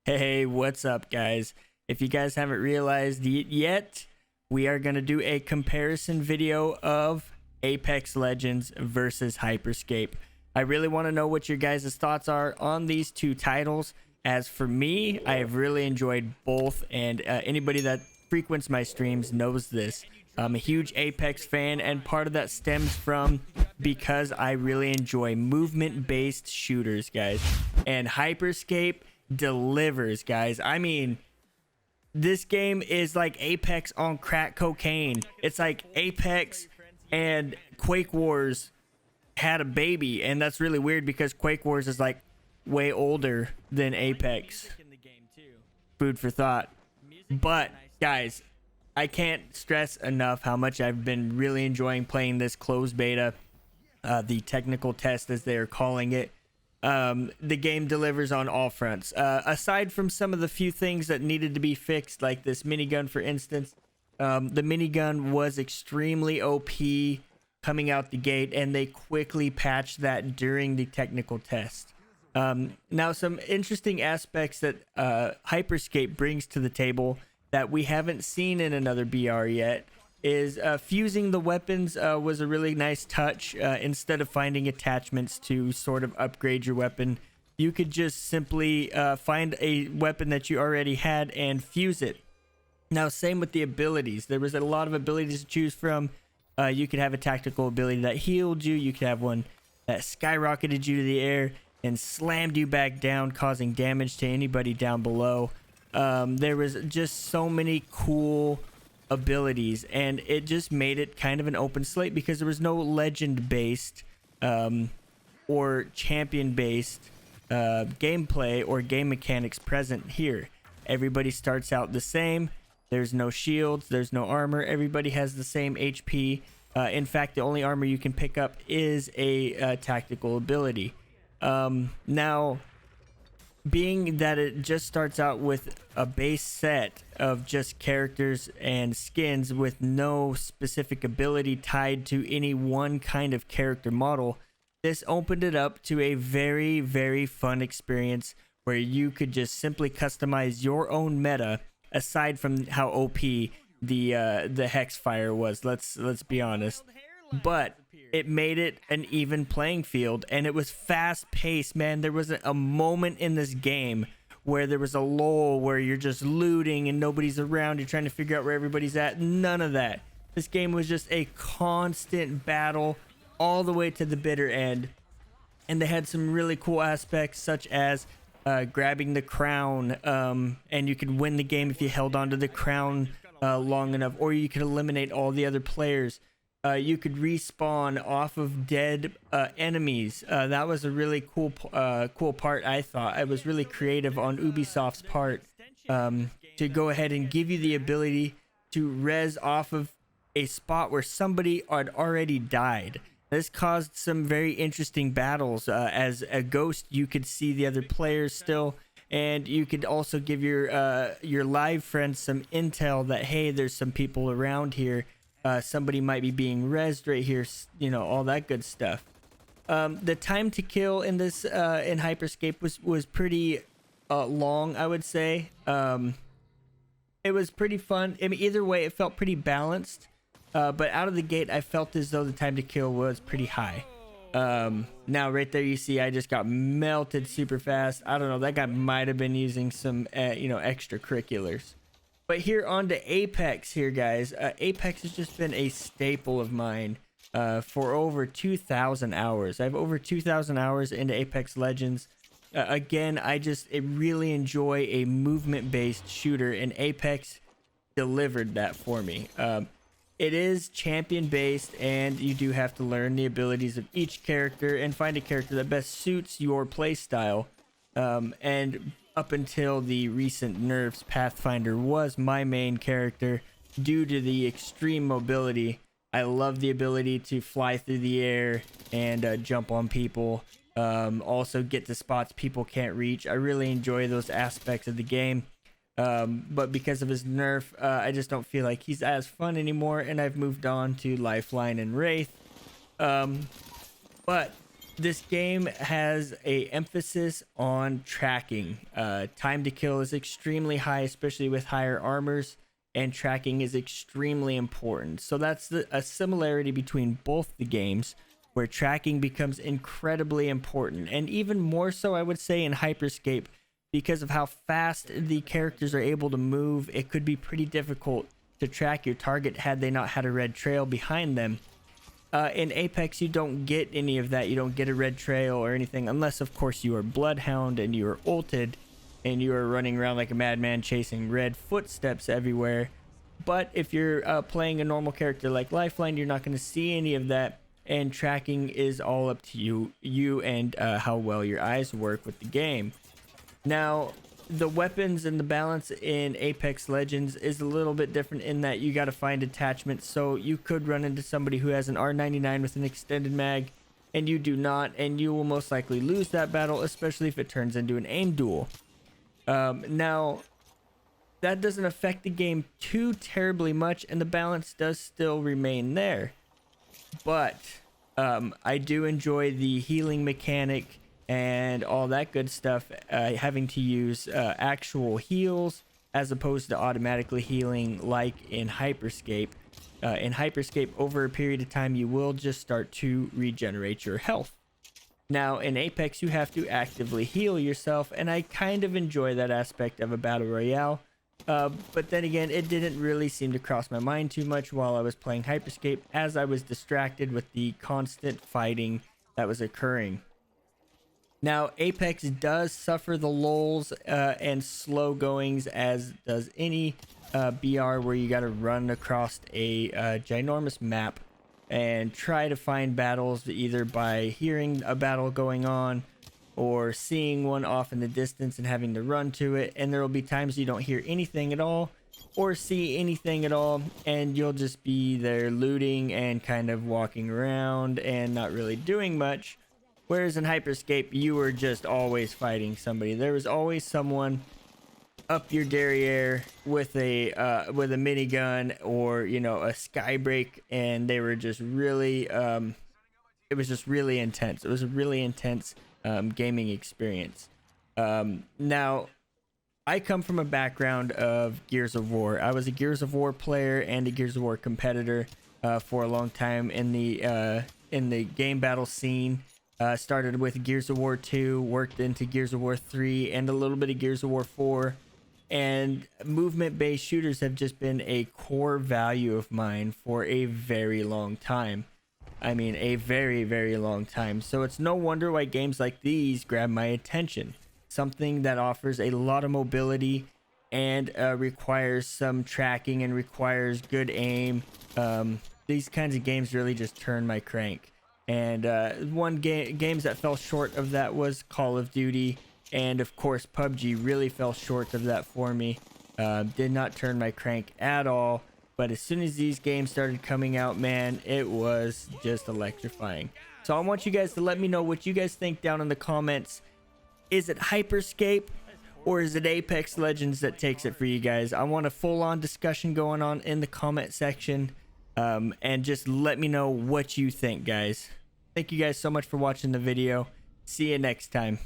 Hey, what's up, guys? If you guys haven't realized it yet, we are going to do a comparison video of Apex Legends versus Hyper Scape. I really want to know what your guys' thoughts are on these two titles. As for me, I have really enjoyed both, and anybody that frequents my streams knows this. I'm a huge Apex fan, and part of that stems from because I really enjoy movement-based shooters, guys. And Hyperscape delivers, guys. I mean, this game is like Apex on crack cocaine. It's like Apex and Quake Wars had a baby, and that's really weird because Quake Wars is like way older than Apex. Food for thought. But guys, I can't stress enough how much I've been really enjoying playing this closed beta, the technical test as they are calling it. The game delivers on all fronts. Aside from some of the few things that needed to be fixed, like this minigun, for instance, the minigun was extremely OP coming out the gate, and they quickly patched that during the technical test. Now, some interesting aspects that Hyperscape brings to the table that we haven't seen in another BR yet is fusing the weapons was a really nice touch. Instead of finding attachments to sort of upgrade your weapon, you could just simply find a weapon that you already had and fuse it. Now, same with the abilities. There was a lot of abilities to choose from. You could have a tactical ability that healed you. You could have one that skyrocketed you to the air and slammed you back down, causing damage to anybody down below. There was just so many cool abilities, and it just made it kind of an open slate because there was no legend based or champion based gameplay or game mechanics present here. Everybody starts out the same. There's no shields, there's no armor. Everybody has the same HP. In fact, the only armor you can pick up is a tactical ability. Now, being that it just starts out with a base set of just characters and skins with no specific ability tied to any one kind of character model, this opened it up to a very, very fun experience where you could just simply customize your own meta aside from how OP the Hexfire was. Let's be honest. But it made it an even playing field, and it was fast paced, man. There was a moment in this game where there was a lull where you're just looting and nobody's around. You're trying to figure out where everybody's at. None of that. This game was just a constant battle all the way to the bitter end. And they had some really cool aspects, such as grabbing the crown, and you could win the game if you held onto the crown long enough, or you could eliminate all the other players. You could respawn off of dead enemies. That was a really cool part, I thought. It was really creative on Ubisoft's part to go ahead and give you the ability to res off of a spot where somebody had already died. This caused some very interesting battles. As a ghost, you could see the other players still, and you could also give your live friends some intel that, hey, there's some people around here. Somebody might be being rezzed right here, you know, all that good stuff. The time to kill in this in Hyperscape was pretty long, I would say. It was pretty fun. I mean, either way, it felt pretty balanced. But out of the gate, I felt as though the time to kill was pretty high. Now, right there, you see I just got melted super fast. I don't know. That guy might have been using some, extracurriculars. But here on to Apex here, guys. Apex has just been a staple of mine for over 2,000 hours. I have over 2,000 hours into Apex Legends. Again, I really enjoy a movement-based shooter, and Apex delivered that for me. It is champion-based, and you do have to learn the abilities of each character and find a character that best suits your playstyle. And up until the recent nerfs, Pathfinder was my main character due to the extreme mobility. I love the ability to fly through the air and jump on people. Also get to spots people can't reach. I really enjoy those aspects of the game. But because of his nerf, I just don't feel like he's as fun anymore, and I've moved on to Lifeline and Wraith. But this game has a emphasis on tracking. Time to kill is extremely high, especially with higher armors, and tracking is extremely important. So that's a similarity between both the games, where tracking becomes incredibly important, and even more so, I would say, in Hyper Scape, because of how fast the characters are able to move. It could be pretty difficult to track your target had they not had a red trail behind them. In Apex, you don't get any of that. You don't get a red trail or anything, unless of course you are Bloodhound and you are ulted and you are running around like a madman chasing red footsteps everywhere. But if you're playing a normal character like Lifeline, you're not going to see any of that, and tracking is all up to you and how well your eyes work with the game. Now, the weapons and the balance in Apex Legends is a little bit different in that you got to find attachments. So you could run into somebody who has an R99 with an extended mag and you do not, and you will most likely lose that battle, especially if it turns into an aim duel. Now, that doesn't affect the game too terribly much, and the balance does still remain there. But I do enjoy the healing mechanic and all that good stuff, having to use actual heals as opposed to automatically healing like in Hyper Scape. In Hyper Scape, over a period of time, you will just start to regenerate your health. Now, in Apex, you have to actively heal yourself, and I kind of enjoy that aspect of a battle royale. But then again, it didn't really seem to cross my mind too much while I was playing Hyper Scape, as I was distracted with the constant fighting that was occurring. Now, Apex does suffer the lulls and slow goings, as does any BR, where you got to run across a ginormous map and try to find battles, either by hearing a battle going on or seeing one off in the distance and having to run to it. And there will be times you don't hear anything at all or see anything at all, and you'll just be there looting and kind of walking around and not really doing much. Whereas in Hyper Scape, you were just always fighting somebody. There was always someone up your derriere with a minigun or, you know, a skybreak, and they were just really it was just really intense. It was a really intense gaming experience. Now, I come from a background of Gears of War. I was a Gears of War player and a Gears of War competitor for a long time in the game battle scene. Started with Gears of War 2, worked into Gears of War 3, and a little bit of Gears of War 4. And movement-based shooters have just been a core value of mine for a very long time. I mean, a very, very long time. So it's no wonder why games like these grab my attention. Something that offers a lot of mobility and requires some tracking and requires good aim. These kinds of games really just turn my crank. And games that fell short of that was Call of Duty, and of course PUBG really fell short of that for me. Did not turn my crank at all, but as soon as these games started coming out, man, it was just electrifying. So I want you guys to let me know what you guys think down in the comments. Is it Hyper Scape or is it Apex Legends that takes it for you guys? I want a full-on discussion going on in the comment section. And just let me know what you think, guys. Thank you guys so much for watching the video. See you next time.